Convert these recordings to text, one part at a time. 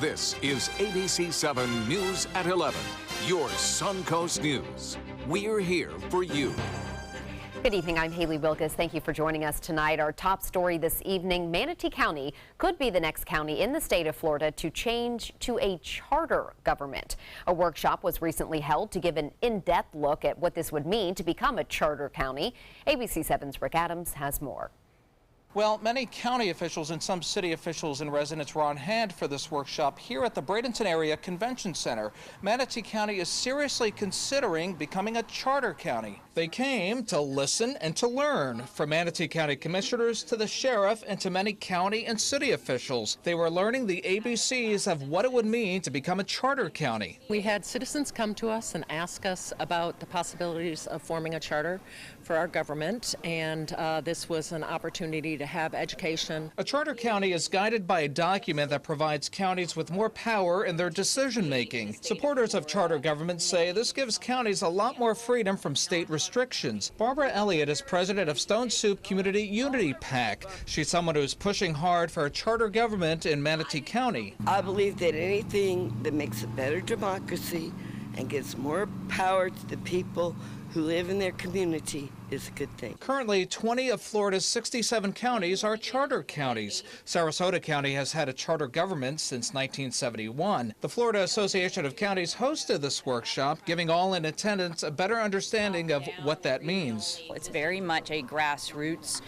This is ABC7 News at 11, your Suncoast News. We're here for you. Good evening, I'm Haley Wilkes. Thank you for joining us tonight. Our top story this evening, Manatee County could be the next county in the state of Florida to change to a charter government. A workshop was recently held to give an in-depth look at what this would mean to become a charter county. ABC7's Rick Adams has more. Well, many county officials and some city officials and residents were on hand for this workshop here at the Bradenton Area Convention Center. Manatee County is seriously considering becoming a charter county. They came to listen and to learn, from Manatee County commissioners to the sheriff and to many county and city officials. They were learning the ABCs of what it would mean to become a charter county. We had citizens come to us and ask us about the possibilities of forming a charter for our government, and this was an opportunity to have education. A charter county is guided by a document that provides counties with more power in their decision making. Supporters of charter government say this gives counties a lot more freedom from state restrictions. Barbara Elliott is president of Stone Soup Community Unity PAC. She's someone who's pushing hard for a charter government in Manatee County. I believe that anything that makes a better democracy and gives more power to the people who live in their community is a good thing. Currently, 20 of Florida's 67 counties are charter counties. Sarasota County has had a charter government since 1971. The Florida Association of Counties hosted this workshop, giving all in attendance a better understanding of what that means. It's very much a grassroots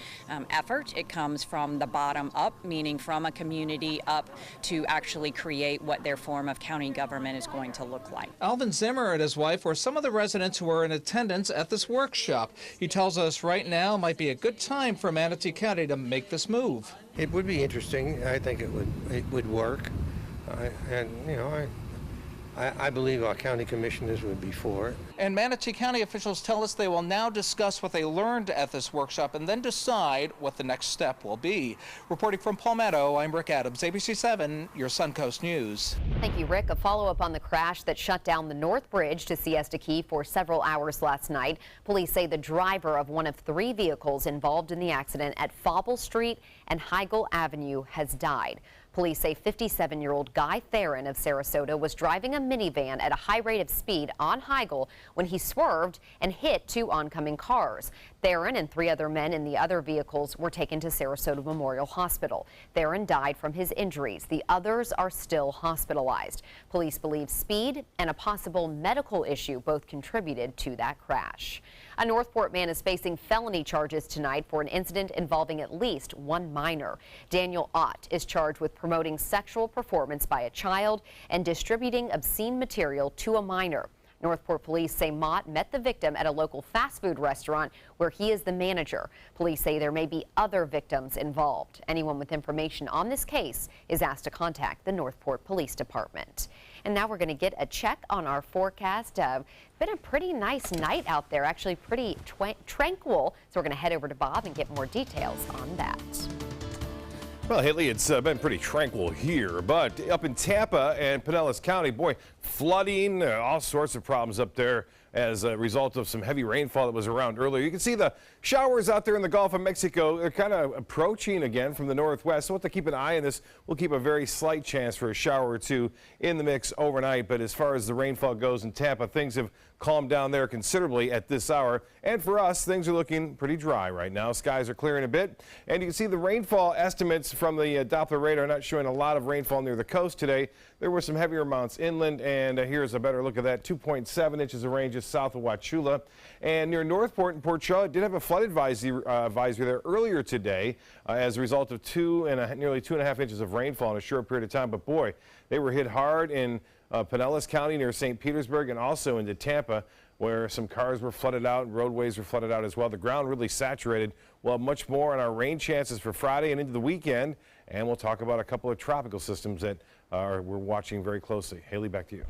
effort. It comes from the bottom up, meaning from a community up to actually create what their form of county government is going to look like. Alvin Zimmer and his wife were some of the residents who were in attendance at this workshop. He tells us right now might be a good time for Manatee County to make this move. It would be interesting. I think it would work. I believe our county commissioners would be for it. And Manatee County officials tell us they will now discuss what they learned at this workshop and then decide what the next step will be. Reporting from Palmetto, I'm Rick Adams, ABC7, your Suncoast News. Thank you, Rick. A follow-up on the crash that shut down the North Bridge to Siesta Key for several hours last night. Police say the driver of one of 3 vehicles involved in the accident at Fauble Street and Heigl Avenue has died. Police say 57-year-old Guy Theron of Sarasota was driving a minivan at a high rate of speed on Heigl when he swerved and hit 2 oncoming cars. Theron and 3 other men in the other vehicles were taken to Sarasota Memorial Hospital. Theron died from his injuries. The others are still hospitalized. Police believe speed and a possible medical issue both contributed to that crash. A Northport man is facing felony charges tonight for an incident involving at least 1 minor. Daniel Ott is charged with promoting sexual performance by a child and distributing obscene material to a minor. Northport police say Mott met the victim at a local fast food restaurant where he is the manager. Police say there may be other victims involved. Anyone with information on this case is asked to contact the Northport Police Department. And now we're going to get a check on our forecast. Been a pretty nice night out there, actually pretty tranquil. So we're going to head over to Bob and get more details on that. Well, Haley, it's been pretty tranquil here, but up in Tampa and Pinellas County, boy, flooding, all sorts of problems up there as a result of some heavy rainfall that was around earlier. You can see the showers out there in the Gulf of Mexico. They're kind of approaching again from the northwest. So we'll have to keep an eye on this. We'll keep a very slight chance for a shower or 2 in the mix overnight. But as far as the rainfall goes in Tampa, things have calmed down there considerably at this hour. And for us, things are looking pretty dry right now. Skies are clearing a bit. And you can see the rainfall estimates from the Doppler radar not showing a lot of rainfall near the coast today. There were some heavier amounts inland, and here's a better look at that. 2.7 inches of rain just south of Wauchula. And near Northport and Port Charlotte did have a flood advisory there earlier today as a result of nearly 2.5 inches of rainfall in a short period of time. But boy, they were hit hard in Pinellas County near St. Petersburg and also into Tampa, where some cars were flooded out and roadways were flooded out as well. The ground really saturated. We'll have much more on our rain chances for Friday and into the weekend. And we'll talk about a couple of tropical systems that we're watching very closely. Haley, back to you.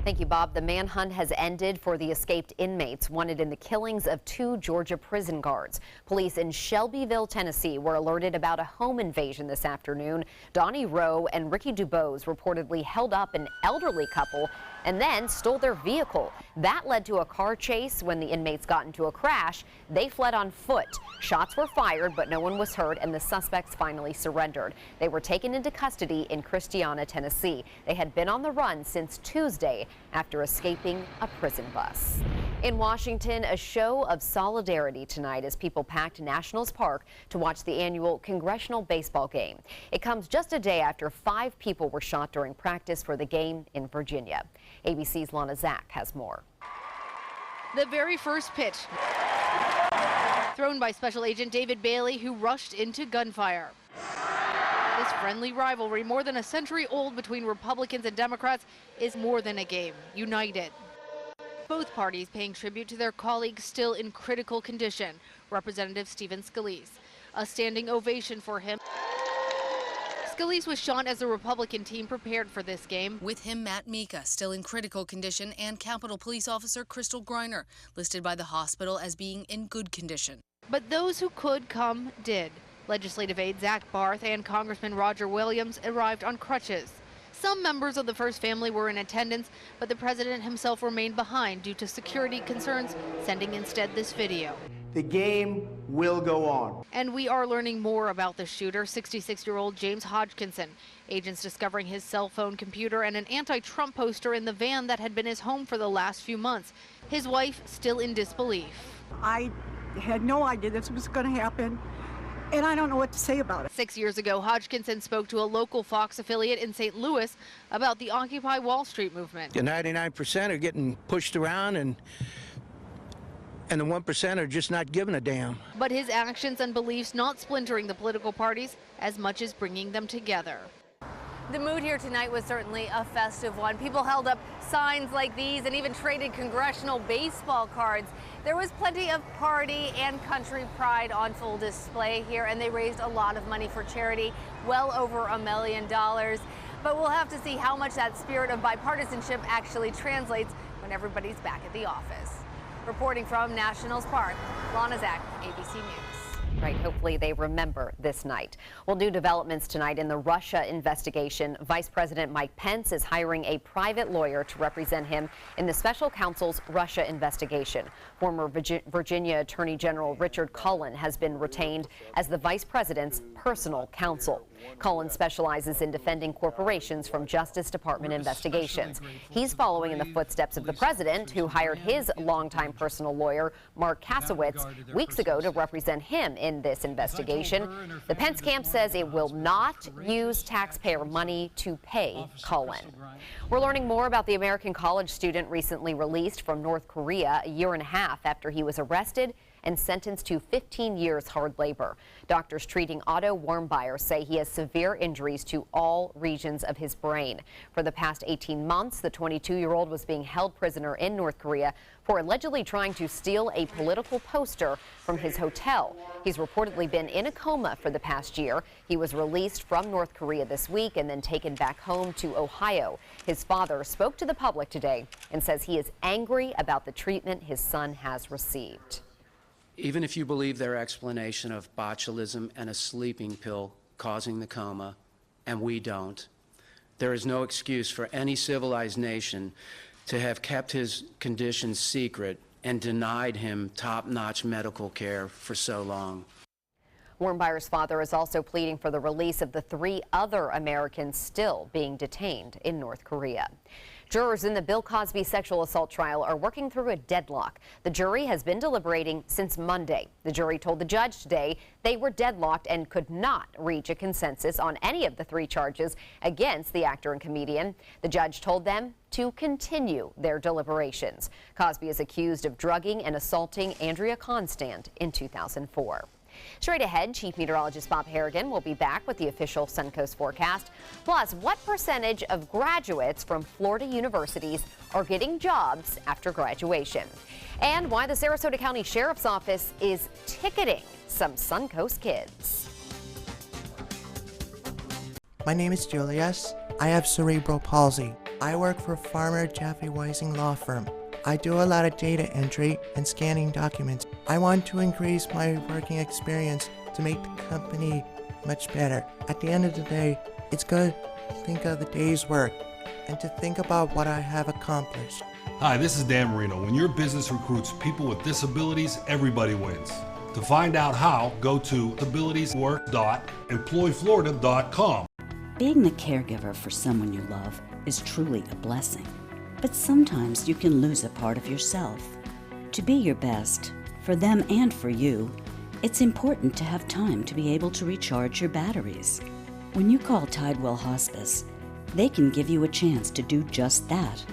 Thank you, Bob. The manhunt has ended for the escaped inmates wanted in the killings of 2 Georgia prison guards. Police in Shelbyville, Tennessee were alerted about a home invasion this afternoon. Donnie Rowe and Ricky Dubose reportedly held up an elderly couple and then stole their vehicle. That led to a car chase. When the inmates got into a crash, they fled on foot. Shots were fired, but no one was hurt, and the suspects finally surrendered. They were taken into custody in Christiana, Tennessee. They had been on the run since Tuesday after escaping a prison bus. In Washington, a show of solidarity tonight as people packed Nationals Park to watch the annual congressional baseball game. It comes just a day after 5 people were shot during practice for the game in Virginia. ABC's Lana Zach has more. The very first pitch thrown by Special Agent David Bailey, who rushed into gunfire. This friendly rivalry, more than a century old between Republicans and Democrats, is more than a game. United. Both parties paying tribute to their colleagues still in critical condition. Representative Stephen Scalise. A standing ovation for him. Scalise was shot as the Republican team prepared for this game. With him, Matt Mika, still in critical condition, and Capitol Police Officer Crystal Griner, listed by the hospital as being in good condition. But those who could come did. Legislative aide Zach Barth and Congressman Roger Williams arrived on crutches. Some members of the first family were in attendance, but the president himself remained behind due to security concerns, sending instead this video. The game will go on. And we are learning more about the shooter, 66-year-old James Hodgkinson. Agents discovering his cell phone, computer, and an anti-Trump poster in the van that had been his home for the last few months. His wife still in disbelief. I had no idea this was going to happen, and I don't know what to say about it. 6 years ago, Hodgkinson spoke to a local Fox affiliate in St. Louis about the Occupy Wall Street movement. The 99% are getting pushed around, and the 1% are just not giving a damn. But his actions and beliefs not splintering the political parties as much as bringing them together. The mood here tonight was certainly a festive one. People held up signs like these and even traded congressional baseball cards. There was plenty of party and country pride on full display here, and they raised a lot of money for charity, well over $1 million. But we'll have to see how much that spirit of bipartisanship actually translates when everybody's back at the office. Reporting from Nationals Park, Lana Zach, ABC News. Right, hopefully they remember this night. Well, new developments tonight in the Russia investigation. Vice President Mike Pence is hiring a private lawyer to represent him in the special counsel's Russia investigation. Former Virginia Attorney General Richard Cullen has been retained as the vice president's personal counsel. Cullen specializes in defending corporations from Justice Department investigations. He's following in the footsteps of the president, who hired his longtime personal lawyer, Mark Kasowitz, weeks ago to represent him in this investigation. The Pence camp says it will not use taxpayer money to pay Cullen. We're learning more about the American college student recently released from North Korea a year and a half after he was arrested and sentenced to 15 years hard labor. Doctors treating Otto Warmbier say he has severe injuries to all regions of his brain. For the past 18 months, the 22-year-old was being held prisoner in North Korea for allegedly trying to steal a political poster from his hotel. He's reportedly been in a coma for the past year. He was released from North Korea this week and then taken back home to Ohio. His father spoke to the public today and says he is angry about the treatment his son has received. Even if you believe their explanation of botulism and a sleeping pill causing the coma, and we don't, there is no excuse for any civilized nation to have kept his condition secret and denied him top-notch medical care for so long. Warmbier's father is also pleading for the release of the 3 other Americans still being detained in North Korea. Jurors in the Bill Cosby sexual assault trial are working through a deadlock. The jury has been deliberating since Monday. The jury told the judge today they were deadlocked and could not reach a consensus on any of the 3 charges against the actor and comedian. The judge told them to continue their deliberations. Cosby is accused of drugging and assaulting Andrea Constand in 2004. Straight ahead, Chief Meteorologist Bob Harrigan will be back with the official Suncoast forecast. Plus, what percentage of graduates from Florida universities are getting jobs after graduation? And why the Sarasota County Sheriff's Office is ticketing some Suncoast kids. My name is Julius. I have cerebral palsy. I work for Farmer Jeffy Weising Law Firm. I do a lot of data entry and scanning documents. I want to increase my working experience to make the company much better. At the end of the day, it's good to think of the day's work and to think about what I have accomplished. Hi, this is Dan Marino. When your business recruits people with disabilities, everybody wins. To find out how, go to abilitieswork.employflorida.com. Being the caregiver for someone you love is truly a blessing. But sometimes you can lose a part of yourself. To be your best, for them and for you, it's important to have time to be able to recharge your batteries. When you call Tidewell Hospice, they can give you a chance to do just that,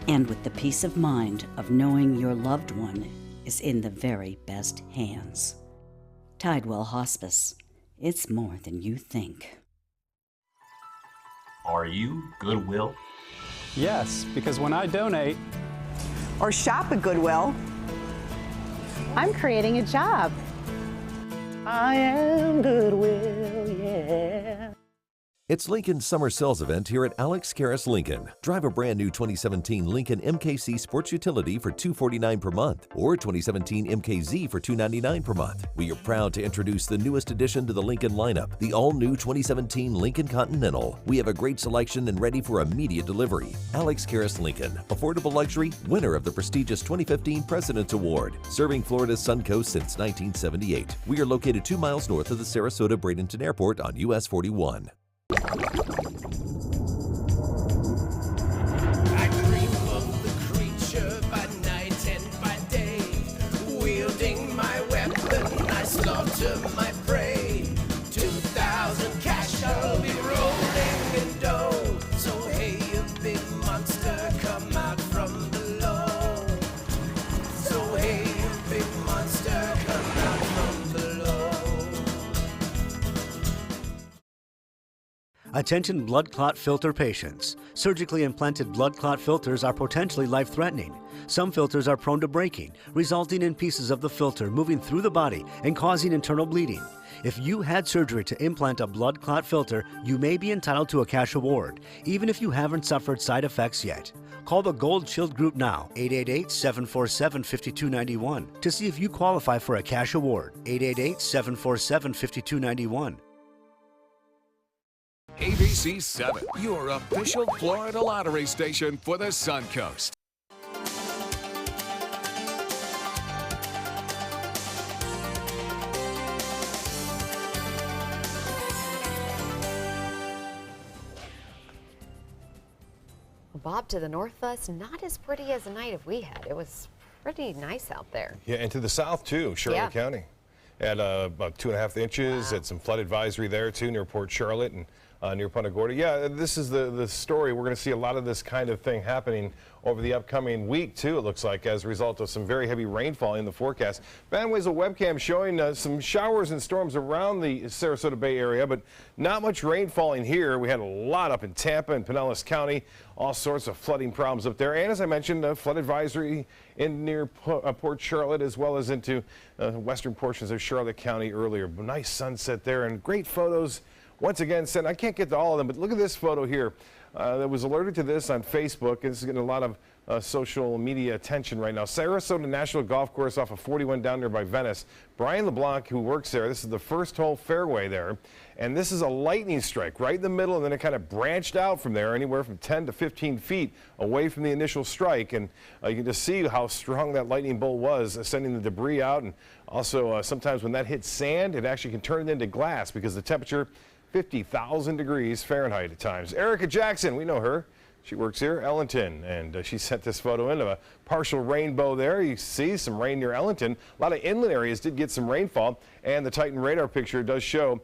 and with the peace of mind of knowing your loved one is in the very best hands. Tidewell Hospice. It's more than you think. Are you Goodwill? Yes, because when I donate or shop at Goodwill, I'm creating a job. I am Goodwill, yeah. It's Lincoln's summer sales event here at Alex Karras Lincoln. Drive a brand new 2017 Lincoln MKC Sports Utility for $249 per month or 2017 MKZ for $299 per month. We are proud to introduce the newest addition to the Lincoln lineup, the all-new 2017 Lincoln Continental. We have a great selection and ready for immediate delivery. Alex Karras Lincoln, affordable luxury, winner of the prestigious 2015 President's Award, serving Florida's Suncoast since 1978. We are located 2 miles north of the Sarasota-Bradenton Airport on US 41. I dream of the creature by night and by day. Wielding my weapon, I slaughter my prey. 2,000 cash, I'll be rolling in dough. So hey, a big monster, come out from below. So hey, a big monster, come out from below. Attention blood clot filter patients. Surgically implanted blood clot filters are potentially life-threatening. Some filters are prone to breaking, resulting in pieces of the filter moving through the body and causing internal bleeding. If you had surgery to implant a blood clot filter, you may be entitled to a cash award, even if you haven't suffered side effects yet. Call the Gold Shield Group now, 888-747-5291, to see if you qualify for a cash award, 888-747-5291. ABC7, your official Florida lottery station for the Suncoast. Bob, to the north of us, not as pretty as the night we had. It was pretty nice out there. Yeah, and to the south too, Charlotte County. At about 2.5 inches. Wow. Had some flood advisory there too near Port Charlotte and near Punta Gorda. Yeah, this is the story. We're going to see a lot of this kind of thing happening over the upcoming week too, it looks like, as a result of some very heavy rainfall in the forecast. Van Wezel webcam showing some showers and storms around the Sarasota Bay area, but not much rain falling here. We had a lot up in Tampa and Pinellas County, all sorts of flooding problems up there. And as I mentioned, a flood advisory in near Port Charlotte, as well as into western portions of Charlotte County earlier. Nice sunset there and great photos. Once again, I can't get to all of them, but look at this photo here. That was alerted to this on Facebook. This is getting a lot of social media attention right now. Sarasota National Golf Course off of 41 down there by Venice. Brian LeBlanc, who works there, this is the first hole fairway there. And this is a lightning strike right in the middle, and then it kind of branched out from there, anywhere from 10 to 15 feet away from the initial strike. And you can just see how strong that lightning bolt was, sending the debris out. And also, sometimes when that hits sand, it actually can turn it into glass because the temperature 50,000 degrees Fahrenheit at times. Erica Jackson, we know her. She works here, Ellington, and she sent this photo in of a partial rainbow there. You see some rain near Ellington. A lot of inland areas did get some rainfall, and the Titan radar picture does show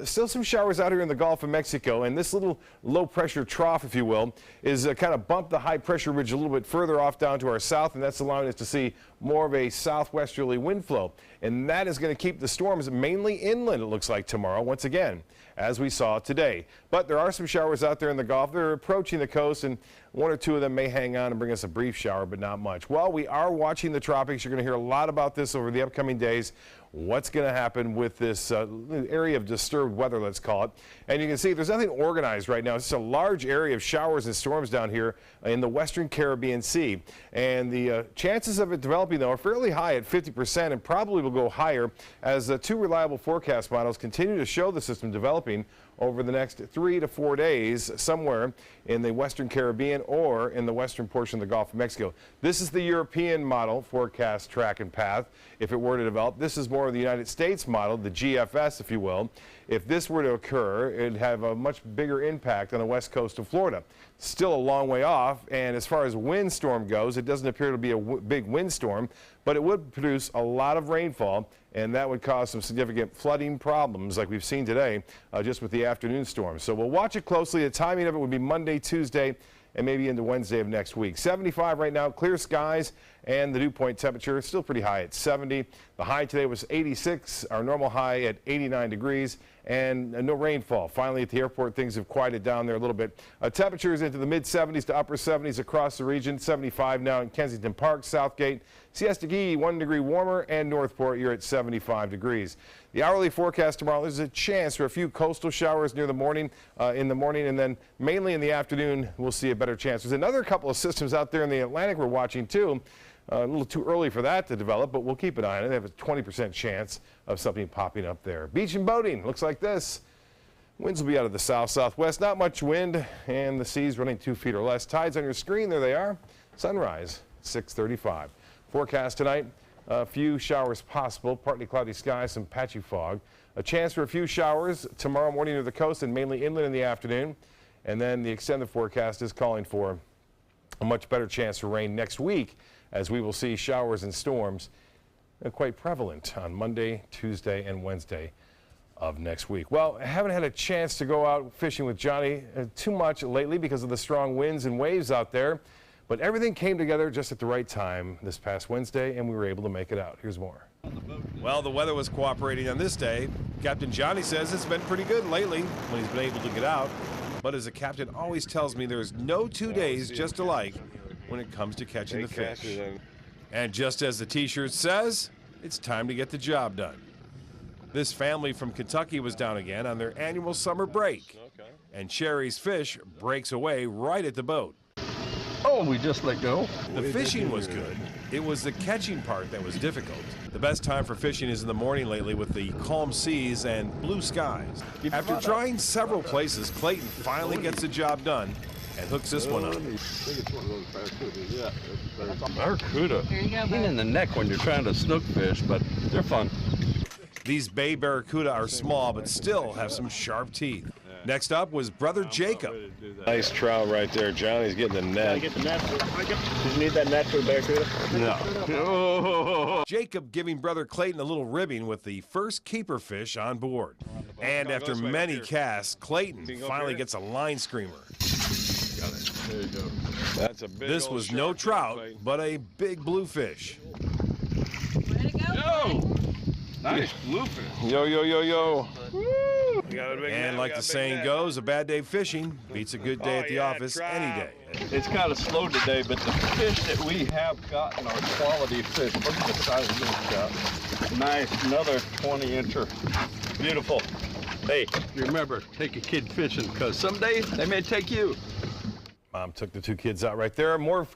still some showers out here in the Gulf of Mexico, and this little low-pressure trough, if you will, is kind of bumped the high-pressure ridge a little bit further off down to our south, and that's allowing us to see more of a southwesterly wind flow, and that is going to keep the storms mainly inland, it looks like, tomorrow, once again, as we saw today. But there are some showers out there in the Gulf. They're approaching the coast, and one or two of them may hang on and bring us a brief shower, but not much. Well, we are watching the tropics. You're going to hear a lot about this over the upcoming days. What's going to happen with this area of disturbed weather, let's call it. And you can see there's nothing organized right now. It's just a large area of showers and storms down here in the western Caribbean Sea. And the chances of it developing, though, are fairly high at 50% and probably will go higher as two reliable forecast models continue to show the system developing over the next 3 to 4 days somewhere in the Western Caribbean or in the western portion of the Gulf of Mexico. This is the European model forecast track and path if it were to develop. This is more of the United States model, the GFS, if you will. If this were to occur, it'd have a much bigger impact on the west coast of Florida. Still a long way off, and as far as windstorm goes, it doesn't appear to be a big windstorm, but it would produce a lot of rainfall, and that would cause some significant flooding problems like we've seen today just with the afternoon storm. So we'll watch it closely. The timing of it would be Monday, Tuesday, and maybe into Wednesday of next week. 75 right now, clear skies, and the dew point temperature is still pretty high at 70. The high today was 86, our normal high at 89 degrees, and no rainfall. Finally, at the airport, things have quieted down there a little bit. Temperatures into the mid-70s to upper 70s across the region. 75 now in Kensington Park, Southgate, Siesta Key, 1 degree warmer, and Northport, you're at 75 degrees. The hourly forecast tomorrow, there's a chance for a few coastal showers near the morning, in the morning, and then mainly in the afternoon, we'll see a better chance. There's another couple of systems out there in the Atlantic we're watching too. A little too early for that to develop, but we'll keep an eye on it. They have a 20% chance of something popping up there. Beach and boating looks like this. Winds will be out of the south-southwest. Not much wind, and the sea's running 2 feet or less. Tides on your screen, there they are. Sunrise, 6:35. Forecast tonight, a few showers possible. Partly cloudy skies, some patchy fog. A chance for a few showers tomorrow morning near the coast and mainly inland in the afternoon. And then the extended forecast is calling for a much better chance for rain next week, as we will see showers and storms quite prevalent on Monday, Tuesday, and Wednesday of next week. Well, I haven't had a chance to go out fishing with Johnny too much lately because of the strong winds and waves out there, but everything came together just at the right time this past Wednesday, and we were able to make it out. Here's more. Well, the weather was cooperating on this day. Captain Johnny says it's been pretty good lately when he's been able to get out, but as a captain always tells me, there's no 2 days just alike when it comes to catching the fish. And just as the t-shirt says, it's time to get the job done. This family from Kentucky was down again on their annual summer break, and Sherry's fish breaks away right at the boat. Oh, we just let go. The fishing was good. It was the catching part that was difficult. The best time for fishing is in the morning lately with the calm seas and blue skies. After trying several places, Clayton finally gets the job done and hooks this one up. I think it's one of those barracudas. Yeah, barracuda. Pain in the neck when you're trying to snook fish, but they're fun. These bay barracuda are small, but still have some sharp teeth. Next up was brother Jacob. Nice trout right there. Johnny's getting the net. Get the net. Did you need that net for a barracuda? No. Jacob giving brother Clayton a little ribbing with the first keeper fish on board. And after many casts, Clayton finally gets a line screamer. There you go. That's a big This was no trout, but a big bluefish. Way to go, yo! Nice bluefish. Yo, yo, yo, yo. Woo! And like the saying goes, a bad day fishing beats a good day at the office any day. It's kind of slow today, but the fish that we have gotten are quality fish. Look at the size of this guy. Nice, another 20-incher. Beautiful. Hey, remember, take a kid fishing, because someday they may take you. Mom took the 2 kids out right there. More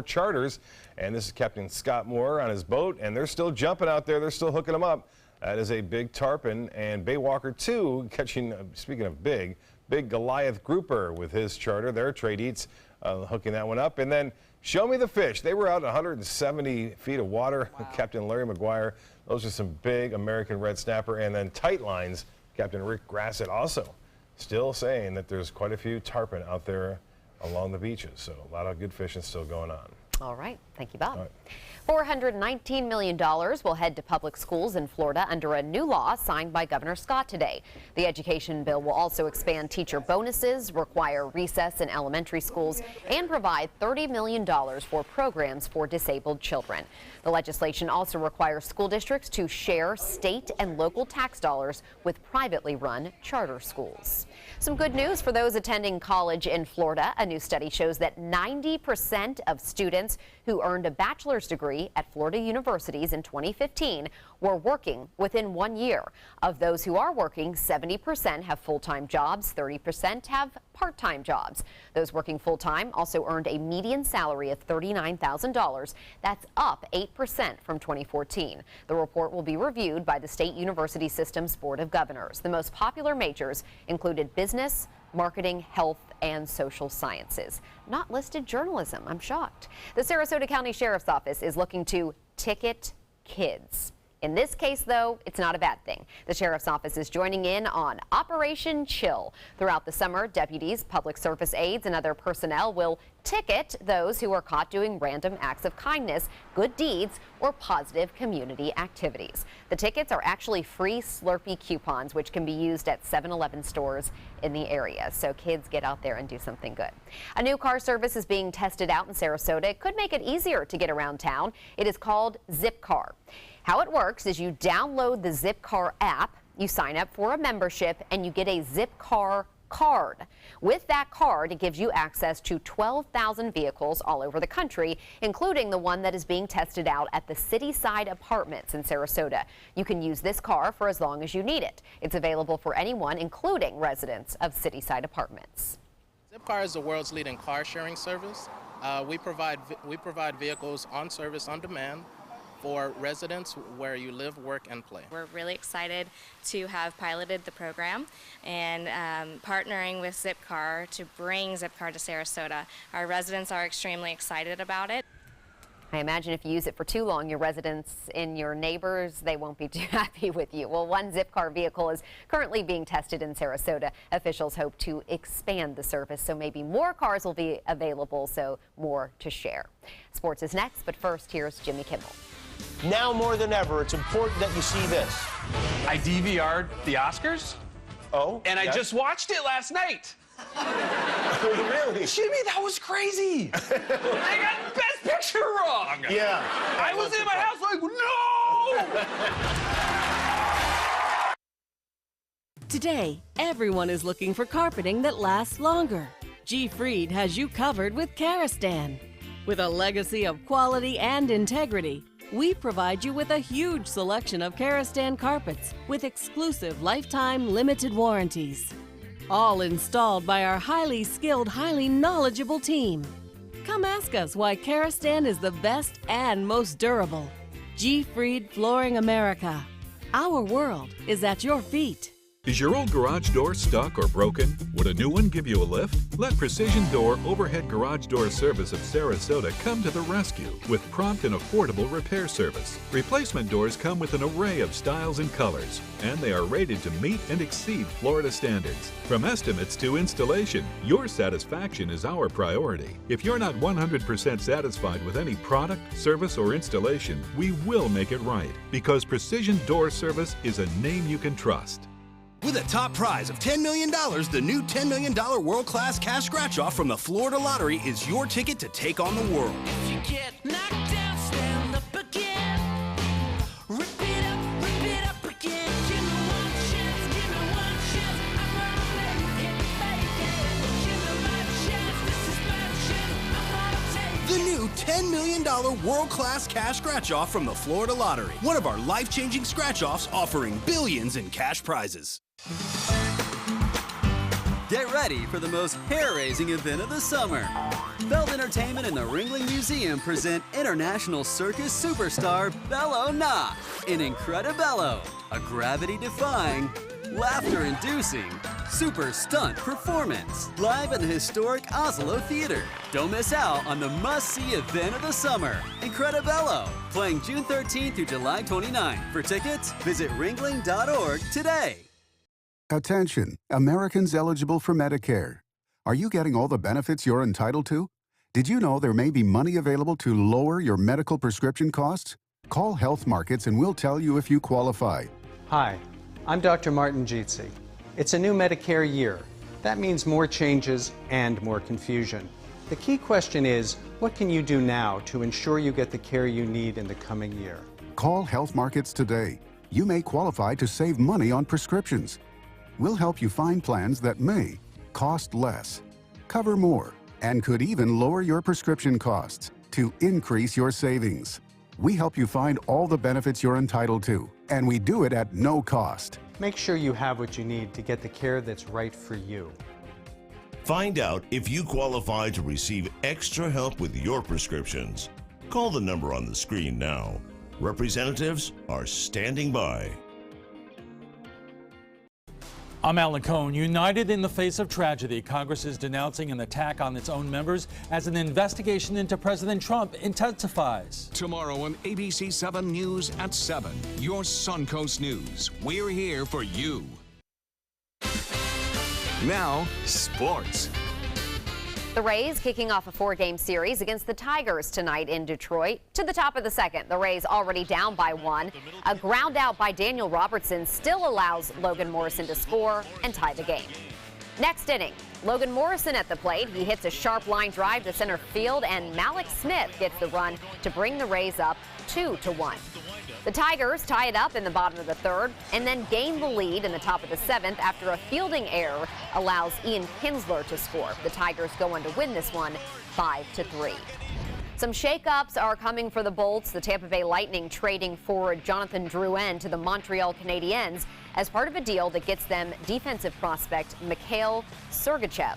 charters, and this is Captain Scott Moore on his boat, and they're still jumping out there. They're still hooking them up. That is a big tarpon, and Baywalker 2 catching, speaking of big Goliath grouper with his charter. Their trade eats hooking that one up. And then Show Me the Fish. They were out 170 feet of water. Wow. Captain Larry McGuire. Those are some big American red snapper. And then Tight Lines, Captain Rick Grassett also still saying that there's quite a few tarpon out there along the beaches. So a lot of good fishing still going on. All right. Thank you, Bob. $419 million will head to public schools in Florida under a new law signed by Governor Scott today. The education bill will also expand teacher bonuses, require recess in elementary schools, and provide $30 million for programs for disabled children. The legislation also requires school districts to share state and local tax dollars with privately run charter schools. Some good news for those attending college in Florida. A new study shows that 90% of students students who earned a bachelor's degree at Florida universities in 2015 were working within 1 year. Of those who are working, 70% have full-time jobs, 30% have part-time jobs. Those working full-time also earned a median salary of $39,000. That's up 8% from 2014. The report will be reviewed by the State University System's Board of Governors. The most popular majors included business, marketing, health, and social sciences. Not listed journalism. I'm shocked. The Sarasota County Sheriff's Office is looking to ticket kids. In this case, though, it's not a bad thing. The Sheriff's Office is joining in on Operation Chill. Throughout the summer, deputies, public service aides, and other personnel will ticket those who are caught doing random acts of kindness, good deeds, or positive community activities. The tickets are actually free Slurpee coupons, which can be used at 7-Eleven stores in the area. So kids, get out there and do something good. A new car service is being tested out in Sarasota. It could make it easier to get around town. It is called Zipcar. How it works is you download the Zipcar app, you sign up for a membership, and you get a Zipcar card. With that card, it gives you access to 12,000 vehicles all over the country, including the one that is being tested out at the Cityside Apartments in Sarasota. You can use this car for as long as you need it. It's available for anyone, including residents of Cityside Apartments. Zipcar is the world's leading car sharing service. We provide vehicles on service on demand for residents where you live, work, and play. We're really excited to have piloted the program and partnering with Zipcar to bring Zipcar to Sarasota. Our residents are extremely excited about it. I imagine if you use it for too long, your residents and your neighbors, they won't be too happy with you. Well, one Zipcar vehicle is currently being tested in Sarasota. Officials hope to expand the service, so maybe more cars will be available, so more to share. Sports is next, but first, here's Jimmy Kimmel. Now more than ever, it's important that you see this. I DVR'd the Oscars. Oh? And I just watched it last night. Really? Jimmy, that was crazy. They got Best Picture wrong. Yeah. I was in my house like, no! Today, everyone is looking for carpeting that lasts longer. G. Fried has you covered with Karastan. With a legacy of quality and integrity, we provide you with a huge selection of Karastan carpets with exclusive lifetime limited warranties. All installed by our highly skilled, highly knowledgeable team. Come ask us why Karastan is the best and most durable. G. Fried Flooring America. Our world is at your feet. Is your old garage door stuck or broken? Would a new one give you a lift? Let Precision Door Overhead Garage Door Service of Sarasota come to the rescue with prompt and affordable repair service. Replacement doors come with an array of styles and colors, and they are rated to meet and exceed Florida standards. From estimates to installation, your satisfaction is our priority. If you're not 100% satisfied with any product, service, or installation, we will make it right, because Precision Door Service is a name you can trust. With a top prize of $10 million, the new $10 million world-class cash scratch-off from the Florida Lottery is your ticket to take on the world. If you get knocked down, stand up again. Rip it up again. Give me one chance, I'm gonna make it. Give me my chance, this is my chance, I'm gonna take it. The new $10 million world-class cash scratch-off from the Florida Lottery. One of our life-changing scratch-offs offering billions in cash prizes. Get ready for the most hair-raising event of the summer. Feld Entertainment and the Ringling Museum present international circus superstar Bello Knott in Incredibello, a gravity-defying, laughter-inducing, super stunt performance live at the historic Oslo Theater. Don't miss out on the must-see event of the summer, Incredibello, playing June 13th through July 29th. For tickets, visit ringling.org today. Attention, Americans eligible for Medicare. Are you getting all the benefits you're entitled to? Did you know there may be money available to lower your medical prescription costs? Call Health Markets and we'll tell you if you qualify. Hi, I'm Dr. Martin Jeetsi. It's a new Medicare year. That means more changes and more confusion. The key question is, what can you do now to ensure you get the care you need in the coming year? Call Health Markets today. You may qualify to save money on prescriptions. We'll help you find plans that may cost less, cover more, and could even lower your prescription costs. to increase your savings. We help you find all the benefits you're entitled to, and we do it at no cost. Make sure you have what you need to get the care that's right for you. Find out if you qualify to receive extra help with your prescriptions. Call the number on the screen now. Representatives are standing by. I'm Alan Cohn. United in the face of tragedy, Congress is denouncing an attack on its own members as an investigation into President Trump intensifies. Tomorrow on ABC7 News at 7, your Suncoast News. We're here for you. Now, sports. The Rays kicking off a 4-game series against the Tigers tonight in Detroit. To the top of the second, the Rays already down by 1. A ground out by Daniel Robertson still allows Logan Morrison to score and tie the game. Next inning, Logan Morrison at the plate. He hits a sharp line drive to center field, and Malik Smith gets the run to bring the Rays up 2-1. The Tigers tie it up in the bottom of the third and then gain the lead in the top of the seventh after a fielding error allows Ian Kinsler to score. The Tigers go on to win this one 5-3. Some shakeups are coming for the Bolts. The Tampa Bay Lightning trading forward Jonathan Drouin to the Montreal Canadiens as part of a deal that gets them defensive prospect Mikhail Sergachev.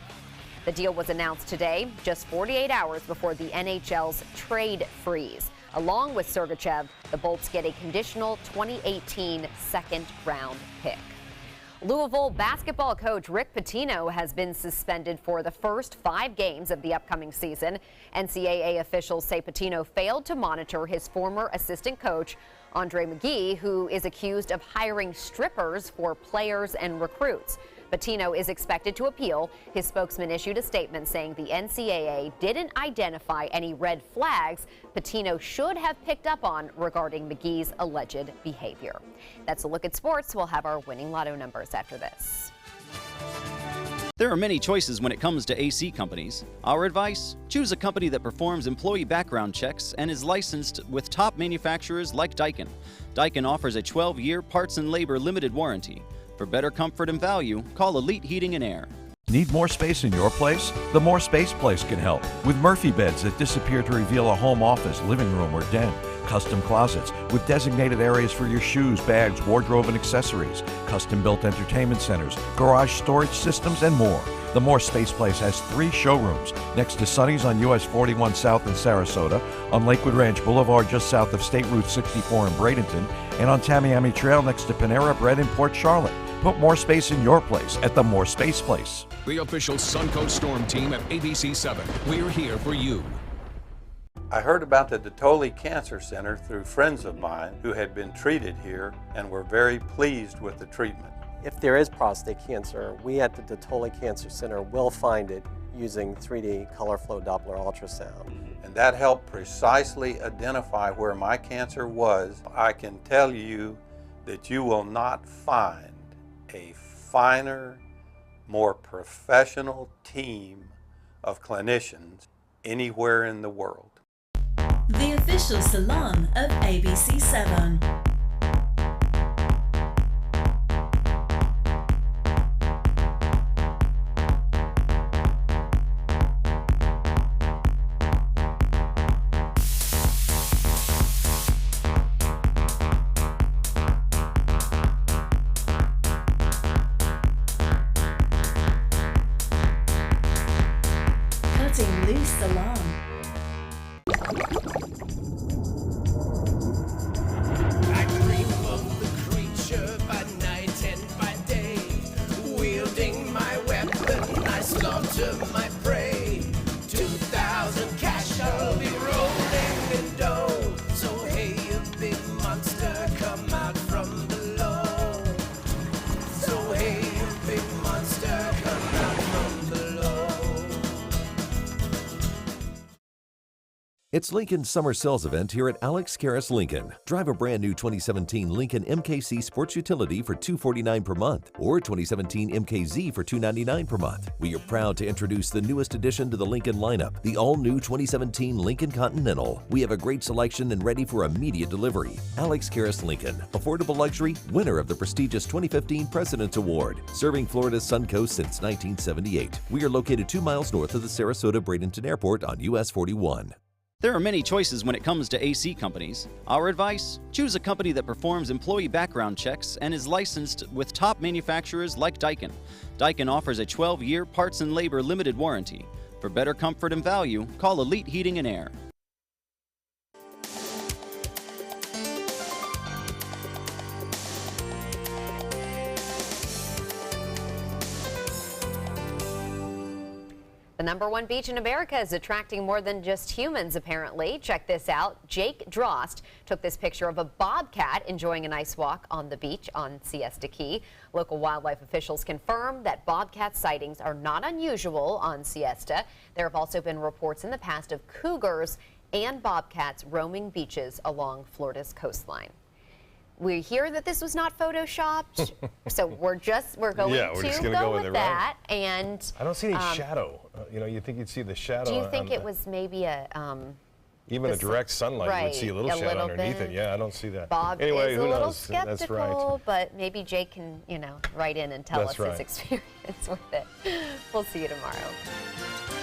The deal was announced today, just 48 hours before the NHL's trade freeze. Along with Sergachev, the Bolts get a conditional 2018 second-round pick. Louisville basketball coach Rick Pitino has been suspended for the first 5 games of the upcoming season. NCAA officials say Pitino failed to monitor his former assistant coach, Andre McGee, who is accused of hiring strippers for players and recruits. Pitino is expected to appeal. His spokesman issued a statement saying the NCAA didn't identify any red flags Pitino should have picked up on regarding McGee's alleged behavior. That's a look at sports. We'll have our winning lotto numbers after this. There are many choices when it comes to AC companies. Our advice? Choose a company that performs employee background checks and is licensed with top manufacturers like Daikin. Daikin offers a 12-year parts and labor limited warranty. For better comfort and value, call Elite Heating and Air. Need more space in your place? The More Space Place can help. With Murphy beds that disappear to reveal a home office, living room, or den. Custom closets with designated areas for your shoes, bags, wardrobe, and accessories. Custom-built entertainment centers, garage storage systems, and more. The More Space Place has 3 showrooms next to Sonny's on US 41 South in Sarasota, on Lakewood Ranch Boulevard just south of State Route 64 in Bradenton, and on Tamiami Trail next to Panera Bread in Port Charlotte. Put more space in your place at the More Space Place. The official Suncoast Storm team at ABC7. We're here for you. I heard about the Dettoli Cancer Center through friends of mine who had been treated here and were very pleased with the treatment. If there is prostate cancer, we at the Dettoli Cancer Center will find it using 3D color flow Doppler ultrasound. And that helped precisely identify where my cancer was. I can tell you that you will not find a finer, more professional team of clinicians anywhere in the world. The official salon of ABC7. Cutting Loose Salon. I dream of the creature by night and by day. Wielding my weapon, I slaughter my prey. 2,000 cash, I'll be rolling in dough. So hey, a big monster, come out from below. So hey, a big monster, come out from below. It's Lincoln's summer sales event here at Alex Karras Lincoln. Drive a brand new 2017 Lincoln MKC Sports Utility for $249 per month or 2017 MKZ for $299 per month. We are proud to introduce the newest addition to the Lincoln lineup, the all-new 2017 Lincoln Continental. We have a great selection and ready for immediate delivery. Alex Karras Lincoln, affordable luxury, winner of the prestigious 2015 President's Award, serving Florida's Suncoast since 1978. We are located 2 miles north of the Sarasota-Bradenton Airport on US 41. There are many choices when it comes to AC companies. Our advice? Choose a company that performs employee background checks and is licensed with top manufacturers like Daikin. Daikin offers a 12-year parts and labor limited warranty. For better comfort and value, call Elite Heating and Air. The #1 beach in America is attracting more than just humans, apparently. Check this out. Jake Drost took this picture of a bobcat enjoying a nice walk on the beach on Siesta Key. Local wildlife officials confirm that bobcat sightings are not unusual on Siesta. There have also been reports in the past of cougars and bobcats roaming beaches along Florida's coastline. We hear that this was not photoshopped, so we're going to go with that. Right? And I don't see any shadow. You know, you think you'd see the shadow. Do you think it was maybe a even a direct sunlight? Right, you would see a little shadow underneath it. Yeah, I don't see that. Bob anyway, is who a little knows? skeptical, That's right. But maybe Jake can, write in and tell us right. his experience with it. We'll see you tomorrow.